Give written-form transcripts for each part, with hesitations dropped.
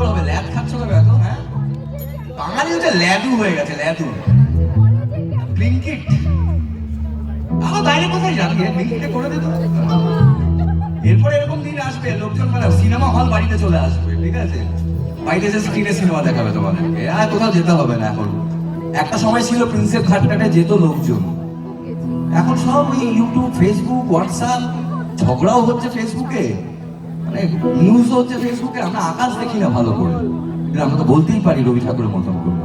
সুন্দর হবে। ল্যাদ খাচ্ছ কেন এত? হ্যাঁ, বাঙালি হচ্ছে ল্যাদু হয়ে গেছে, ল্যাদু। ব্লিঙ্কিট আমার বাইরে কোথায় যাবে? ব্লিঙ্কিটে করে দিত। এরপরে এরকম দিন আসবে, লোকজন মানে সিনেমা হল বাড়িতে চলে আসবে, ঠিক আছে? বাড়িতে যে স্ক্রিনে সিনেমা দেখাবে তোমাদেরকে, আর কোথাও যেতে হবে না এখন। একটা সময় ছিল প্রিন্সেপ ঘাটঘাটে যেত লোকজন, এখন সব ওই ইউটিউব, ফেসবুক, হোয়াটসঅ্যাপ। ঝগড়াও হচ্ছে ফেসবুকে, মানে নিউজও হচ্ছে ফেসবুকে। আমরা আকাশ দেখি না ভালো করে, আমরা তো বলতেই পারি রবি ঠাকুরের মতন করে,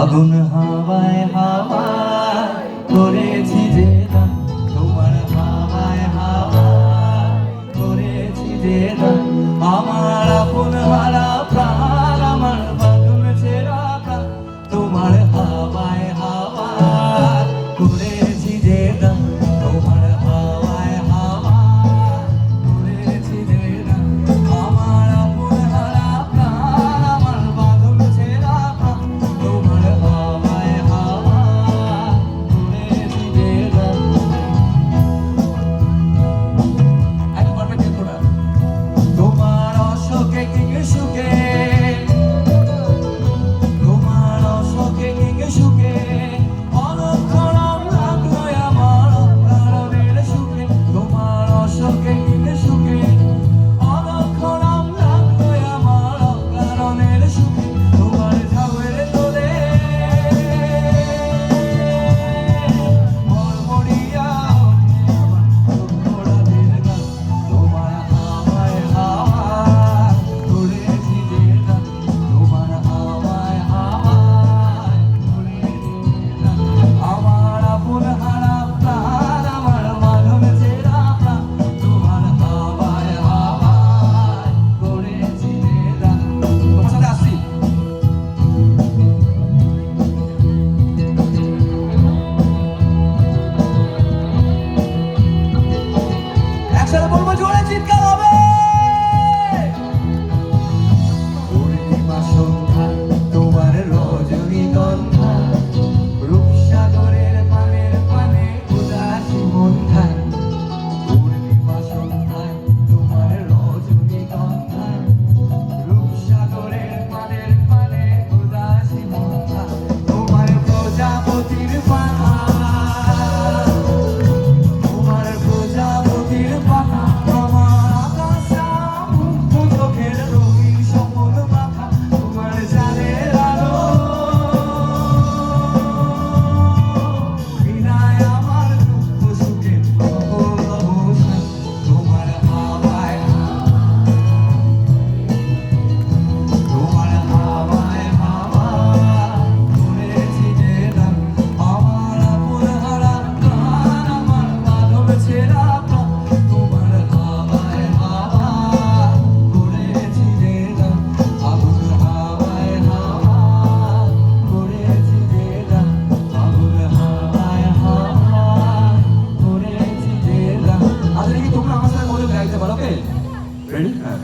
আগুন হাওয়ায় হাওয়ায় করেছি যে গান, তোমার হাওয়ায় হাওয়ায় করেছি যে গান, আমার আপন হারা প্রাণ, আমার বাঁধন ছেঁড়া প্রাণ, তোমার হাওয়ায় হাওয়ায় করেছি যে গান, তোমার হাওয়ায় হাওয়ায় করেছি যে গান, আমার আপন হারা প্রাণ, আমার বাঁধন ছেঁড়া প্রাণ, তোমার হাওয়ায় হাওয়ায় করেছি যে গান। একবার বেঁচে তোরা তোমার অশোকে কিংয়ে সুখে, তোমার অশোকে কিংয়ে সুখে, অলক্ষণম লাগলো আমার অকারণের সুখে, তোমার অশোকে কিংয়ে সুখে, অলক্ষণম লাগলো আমার অকারণের সুখে, তোমার ঝাউয়ের তোলে মরমরিয়া ওঠে আমার ঘোড়াদের গান, তোমার হাওয়ায় হাওয়ায় করেছি যে গান, তোমার হাওয়ায় হাওয়ায় করেছি যে গান, আমার আপন হারা প্রাণ, আমার বাঁধন ছেঁড়া প্রাণ, তোমার হাওয়ায় হাওয়ায় করেছি যে গান। তোমার সাথে আসছি। একসাথে বলবো, জোরে চিৎকার হবে। পূর্ণিমা সন্ধ্যা তোমার রজনীগন্ধা, রূপসাগরের পানের পানে উদাসী মন্থায়, পূর্ণিমা সন্ধ্যায় তোমার রজনীগন্ধা, রূপসাগরের পানের পানে উদাসী মন্থা, তোমার প্রজাপতির পাখা, তোমার প্রজাপতির পাখা, আমার আকাশা মুগ্ধ চোখের রঙিন স্বপন মাখা, তোমার চাঁদের আলো বিনায় আমার দুঃখ সুখের অবসান, তোমার হাওয়ায় তোমার হাওয়ায় হাওয়ায় করেছি যে গান, আমার আপন হারা প্রাণ, আমার বাঁধন ছেঁড়া প্রাণ, তোমার হাওয়ায় হাওয়ায় করেছি যে গান, আগুন হাওয়ায় হাওয়ায় করেছি যে গান, আগুন হাওয়ায় হাওয়ায় করেছি যে গান। আচ্ছা দেখি তোমরা আমার সাথে বলে গাইতে পারো? ওকে, রেডি? হ্যাঁ,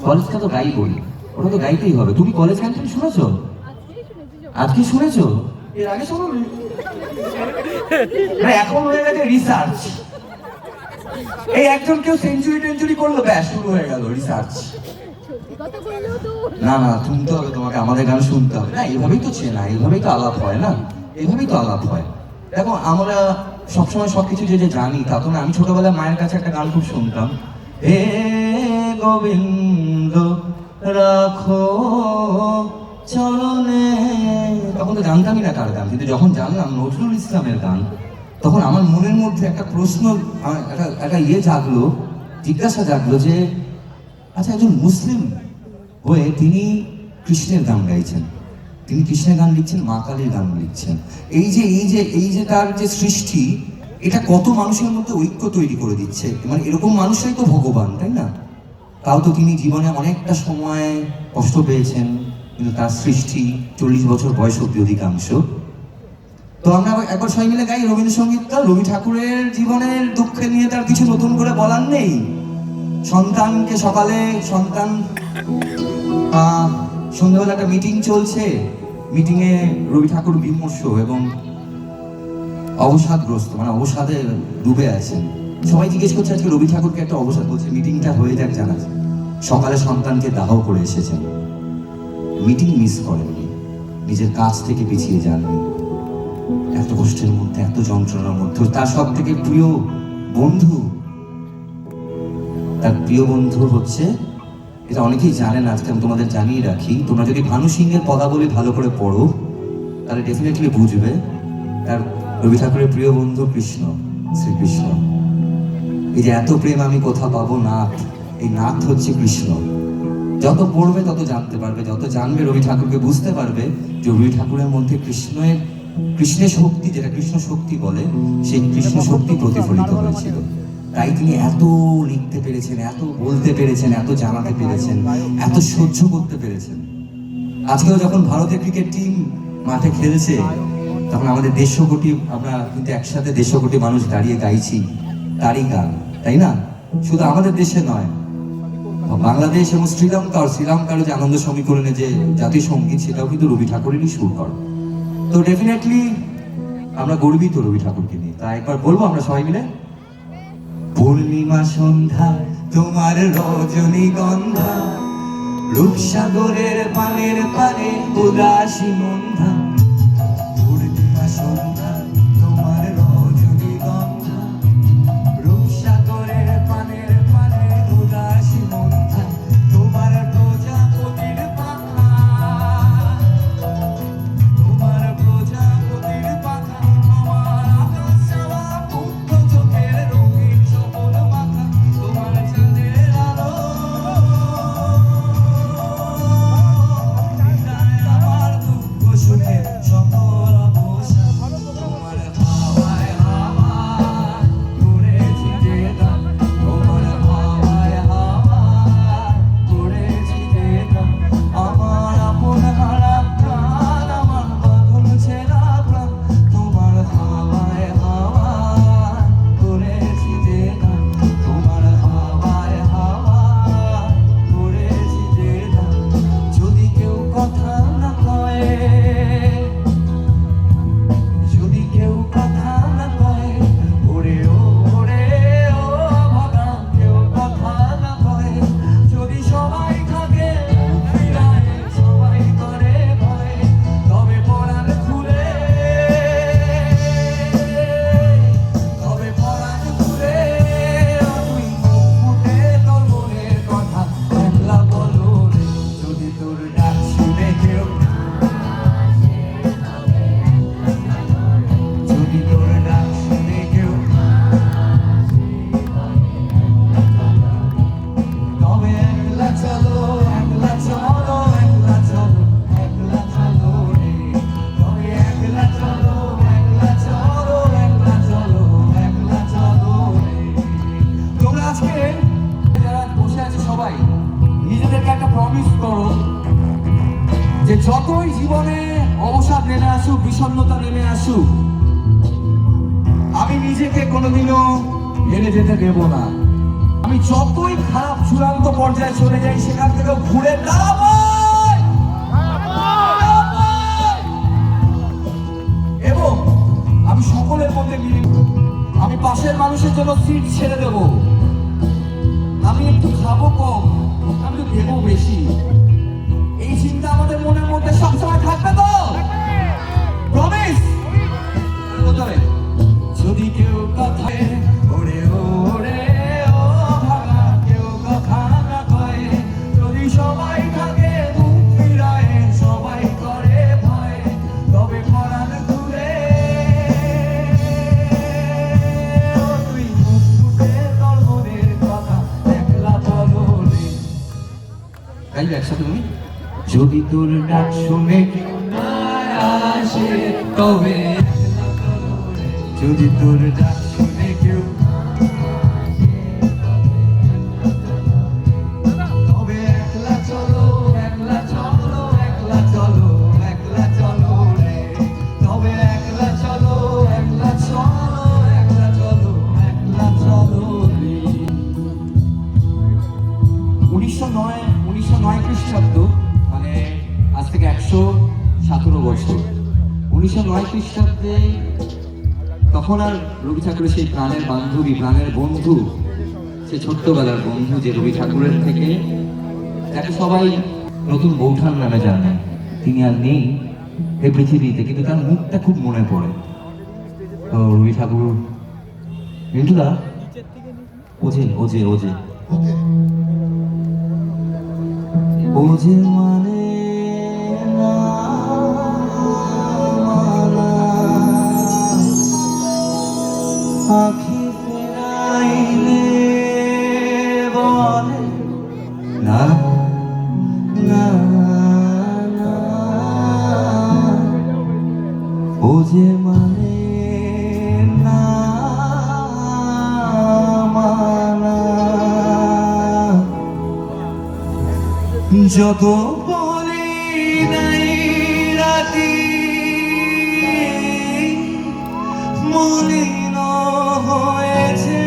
কলেজটা তো গাইবই, ওটা তো গাইতেই হবে। তুমি কলেজ গান তুমি শুনেছো? আজকে শুনেছো? এর আগে শোনোনি? না, এখন হয়ে গেছে রিসার্চ। এই একজন কেউ সেঞ্চুরি টেঞ্চুরি করলো, ব্যাস শুরু হয়ে গেল রিসার্চ। না না, শুনতে হবে তোমাকে, আমাদের গান শুনতে হবে। না, এভাবেই তো চেনা, এভাবেই তো আলাপ হয় না, এভাবেই তো আলাপ হয়। দেখো আমরা সবসময় সবকিছু যে যে জানি তা তো না। আমি ছোটবেলায় মায়ের কাছে একটা গান খুব শুনতাম, হে গোবিন্দ রাখো চরণে। তখন তো জানতামই না কার গান, কিন্তু যখন জানলাম নজরুল ইসলামের গান, তখন আমার মনের মধ্যে একটা প্রশ্ন, একটা জাগলো, জিজ্ঞাসা জাগলো যে আচ্ছা, একজন মুসলিম হয়ে তিনি কৃষ্ণের গান গাইছেন, তিনি কৃষ্ণের গান লিখছেন, মা কালীর গান লিখছেন, এই যে তার যে সৃষ্টি, এটা কত মানুষের মধ্যে ঐক্য তৈরি করে দিচ্ছে। মানে এরকম মানুষই তো ভগবান, তাই না? তাও তো তিনি জীবনে অনেকটা সময় কষ্ট পেয়েছেন, কিন্তু তার সৃষ্টি 40 বছর বয়স অব্দি অধিকাংশ। তো আমরা একবার সবাই মিলে গাই রবীন্দ্রসঙ্গীতটা। রবি ঠাকুরের জীবনের দুঃখে নিয়ে তার কিছু নতুন করে বলার নেই। সন্তানকে সকালে সন্ধ্যাবেলা একটা মিটিং চলছে, মিটিংয়ে রবি ঠাকুর বিমর্ষ এবং অবসাদগ্রস্ত, মানে অবসাদে ডুবে আছেন। সবাই জিজ্ঞেস করছে আজকে রবি ঠাকুরকে একটা অবসাদ, বলছে মিটিংটা হয়ে যাক জানা যায়। সকালে সন্তানকে দাহ করে এসেছেন, মিটিং মিস করেননি, নিজের কাজ থেকে পিছিয়ে যাননি। এত কষ্টের মধ্যে, এত যন্ত্রণার মধ্যে তার সব থেকে প্রিয় বন্ধু, তার প্রিয় বন্ধু হচ্ছে, এটা অনেকেই জানেন, আজকে আমি তোমাদের জানিয়ে রাখি, তোমরা যদি ভানু সিংহের পদাবলী ভালো করে পড়ো তাহলে ডেফিনেটলি বুঝবে তার রবি ঠাকুরের প্রিয় বন্ধু কৃষ্ণ, শ্রীকৃষ্ণ। এই যে এত প্রেম আমি কোথাও পাবো, নাথ, এই নাথ হচ্ছে কৃষ্ণ। যত পড়বে তত জানতে পারবে, যত জানবে রবি ঠাকুরকে বুঝতে পারবে যে রবি ঠাকুরের মধ্যে কৃষ্ণের শক্তি, যেটা কৃষ্ণ শক্তি বলে, সেই কৃষ্ণ শক্তি প্রতিফলিত হয়েছিল। তাই তিনি এত লিখতে পেরেছেন, এত বলতে পেরেছেন, এত জানাতে পেরেছেন, এত সহ্য করতে পেরেছেন। আজকেও যখন ভারতের ক্রিকেট টিম মাঠে খেলছে তখন আমাদের 150 কোটি, আমরা কিন্তু একসাথে 150 কোটি মানুষ দাঁড়িয়ে গাইছি তারই গান, তাই না? শুধু আমাদের দেশে নয়, বাংলাদেশ এবং শ্রীলঙ্কার যে আনন্দ সমীকরণে যে জাতীয় সঙ্গীত, সেটাও কিন্তু রবি ঠাকুরেরই সুর কর। তো ডেফিনেটলি আমরা গর্বিত রবি ঠাকুরকে নিয়ে। তাই একবার বলবো আমরা সবাই মিলে, পূর্ণিমা সন্ধ্যা তোমার রজনীগন্ধা, রূপসাগরের পানের পানে উদাসী মন্ধা। পূর্ণিমা সন্ধ্যা তোমার রজনীগন্ধা, রূপসাগরের পানের পানে উদাসী মন্ধা। তোমার প্রজাপতির পাখা, তোমার প্রজাপতির পাখা, আমার আকাশ ছাওয়া মুগ্ধ চোখের রঙিন সপন মাখা। তোমার চাঁদের আলো আমার দুঃখ সুখের সকল অবসা। তোমার হাওয়ায় হাওয়ায় করেছি যে গান, তোমার হাওয়ায় হাওয়ায় করেছি যে গান। আমার আপন হারা প্রাণ, আমার বাঁধন ছেঁড়া প্রাণ, তোমার হাওয়ায় হাওয়ায় করেছি যে গান, তোমার হাওয়ায় হাওয়ায় করেছি যে গান। যদি কেউ কথা না কয়, যদি কেউ কথা না কয়, ওরে ও ভাগা, কেউ কথা না কয়। যদি সবাই থাকে ফিরায়, সবাই করে ভয়, তবে পরাণ খুলে, তবে পরাণ খুলে তুই মুখ ফুটে তোর মনের কথা একলা বলো রে। যদি তোর ডাক শুনে কেউ, যদি তোর ডাক শুনে কেউ, তবে একলা চলো, একলা চলো, একলা চলো, একলা চলো রে। তবে একলা চলো, একলা চলো, একলা চলো, একলা চলো রে। তোমরা আজকে যারা বসে আছে সবাই নিজেদেরকে একটা প্রমিস করো যে যতই জীবনে অবসাদ নেমে আসুক, বিষণ্ণতা নেমে আসুক, আমি নিজেকে কোনোদিনও হেরে যেতে দেব না। আমি যতই খারাপ চূড়ান্ত পর্যায়ে চলে যাই, সেখান থেকে ঘুরে দাঁড়াবো, এবং আমি সকলের মধ্যে মিলে, আমি পাশের মানুষের জন্য সিট ছেড়ে দেব। আমি একটু খাবো কম, আমি একটু দেবো বেশি। এই চিন্তা আমাদের মনের মধ্যে সবসময় থাকবে তো? প্রমিস? যদি কেউ কথা ওরে ও ভাগা, কেউ কথা না কয়, যদি সবাই থাকে মুখ ফিরায়, সবাই করে ভয়, তবে পরাণ খুলে তুই মুখ ফুটে তোর মনের কথা একলা বলো রে। গাইলে একসাথে তুমি, যদি তোর ডাক শুনে কেউ না আসে, তবে যদি তোর ডাক শুনে কেউ, তবে একলা চলো, একলা চলো, একলা চলো, একলা চলো রে। তবে একলা চলো, একলা চলো, একলা চলো, একলা চলো রে। 1909 খ্রিস্টাব্দ, মানে আজ থেকে 117 বছর। 1909 খ্রিস্টাব্দে তখন আর রবি ঠাকুরের সেই প্রাণের বান্ধবী, প্রাণের বন্ধু সে ছোট্টবেলার বন্ধু যে রবি ঠাকুরের থেকে, যাকে সবাই নতুন বৌঠান নামে জানে, তিনি আর নেই এই পৃথিবীতে, কিন্তু তার মুখটা খুব মনে পড়ে। তো রবি ঠাকুর, রিন্টুদা, ওজে ওজে ওজে ওজে মানে না মানা, আখি ফেরাইলে বলে না না না, ওজে মানে না মানা। যত বলি নাই রাতি মলিন হয়েছে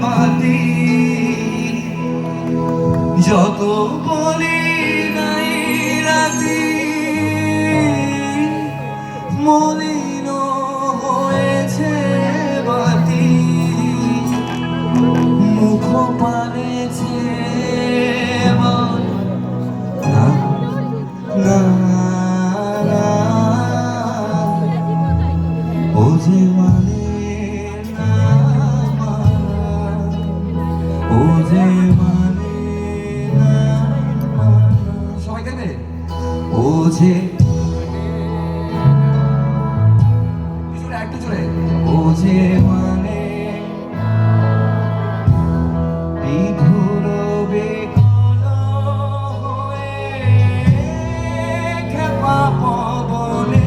মাটি, যত বলি নাই রাতি মলিন হয়েছে মাটি, মুখ পানেছে না না না, ওজে মানে না মানা, ওজে মানে না মানা। সবাই দেবে ওজে, একটু জোরে, ওজে মানে বিধুর বিকল হয়ে খেপা পবনে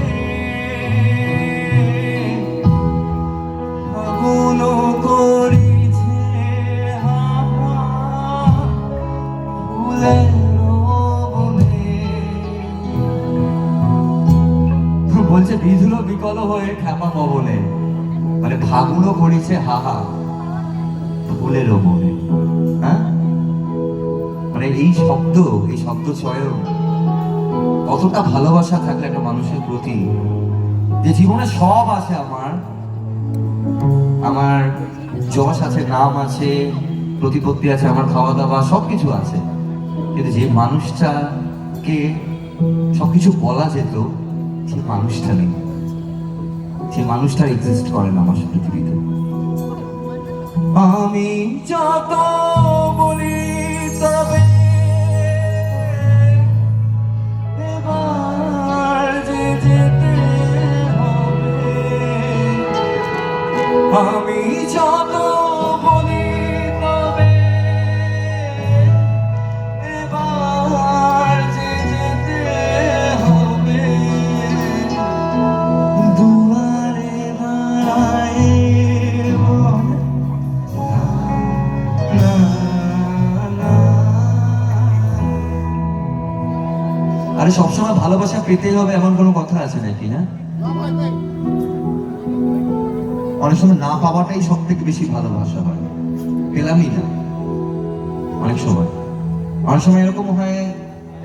আগুন করিছে হাওয়া ফুলের বনে। বলছে বিধুর বিকল হয়ে খেপা পবনে, মানে ফাগুনও করেছে হাহা ফুলের মনে। হ্যাঁ, মানে এই শব্দ চয়ন কতটা ভালোবাসা থাকলে একটা মানুষের প্রতি, যে জীবনে সব আছে, আমার যশ আছে, নাম আছে, প্রতিপত্তি আছে, আমার খাওয়া দাওয়া সবকিছু আছে, কিন্তু যে মানুষটাকে সবকিছু বলা যেত, সে মানুষটা নেই, সে মানুষটা এক্সিস্ট করে না আমার পৃথিবীতে। আমি যত বলি তবে এবার যে যেতে হবে, আমি যত বলি তবে এবার যে যেতে হবে, দুয়ারে দাঁড়ায় না না। আরে সবসময় ভালোবাসা পেতেই হবে এমন কোনো কথা আছে নাকি? না, অনেক সময় না পাওয়াটাই সব থেকে বেশি ভালোবাসা হয়, পেলামই না। অনেক সময় এরকম হয়,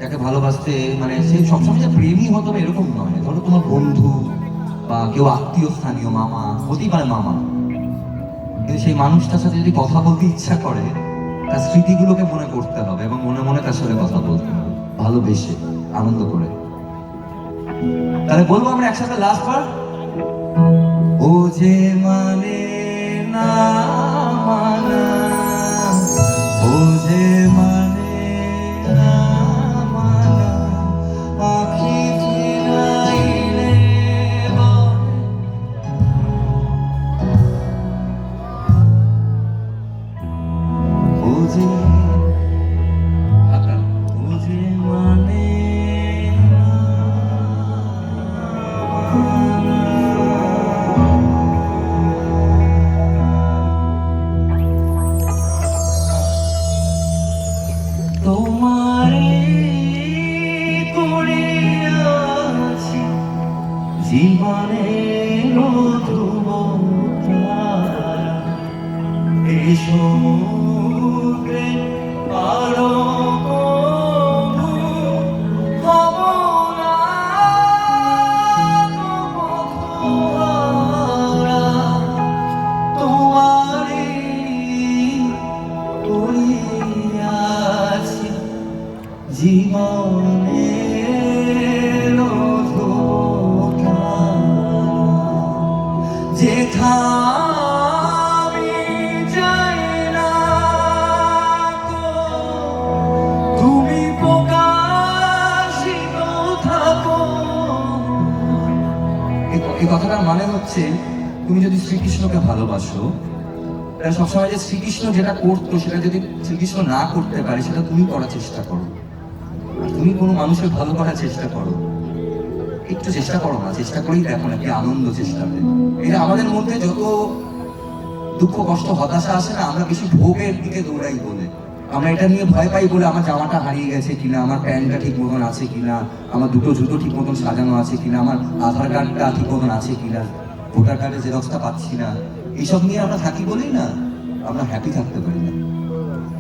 যাকে ভালোবাসতে, মানে সে সবসময় যে প্রেমই হতে হবে এরকম নয়। ধরো তোমার বন্ধু বা কেউ আত্মীয় স্থানীয়, মামা হতেই পারে মামা, কিন্তু সেই মানুষটার সাথে যদি কথা বলতে ইচ্ছা করে, তার স্মৃতিগুলোকে মনে করতে হবে এবং মনে মনে তার সাথে কথা বলতে হবে, ভালোবেসে আনন্দ করে। তাহলে বলবো আমরা একসাথে লাস্ট বার, ও যে মানে না মানা, ও যে মানে না মানা, আখি ফিরাইলে বলে ও যে মানে না মানা। এলো ধোঁকা, যেথা আমি যাই না গো, তুমি প্রকাশিত থাকো। এই কথাটার মানে হচ্ছে, তুমি যদি শ্রীকৃষ্ণকে ভালোবাসো, তাহলে সবসময় যে শ্রীকৃষ্ণ যেটা করতো সেটা যদি শ্রীকৃষ্ণ না করতে পারে, সেটা তুমি করার চেষ্টা করো। আর তুমি কোনো মানুষের ভালো করার চেষ্টা করো, একটু চেষ্টা করো না, চেষ্টা করেই দেখো না কি আনন্দ চেষ্টাতে। এটা আমাদের মধ্যে যত দুঃখ কষ্ট হতাশা আসে না, আমরা বেশি ভোগের দিকে দৌড়াই বলে, আমরা এটা নিয়ে ভয় পাই বলে, আমার জামাটা হারিয়ে গেছে কিনা, আমার প্যান্টটা ঠিক মতন আছে কিনা, আমার দুটো জুতো ঠিক মতন সাজানো আছে কিনা, আমার আধার কার্ডটা ঠিক মতন আছে কিনা, ভোটার কার্ডের জেরক্সটা পাচ্ছি না, এইসব নিয়ে আমরা থাকি বলেই না আমরা হ্যাপি থাকতে পারি না।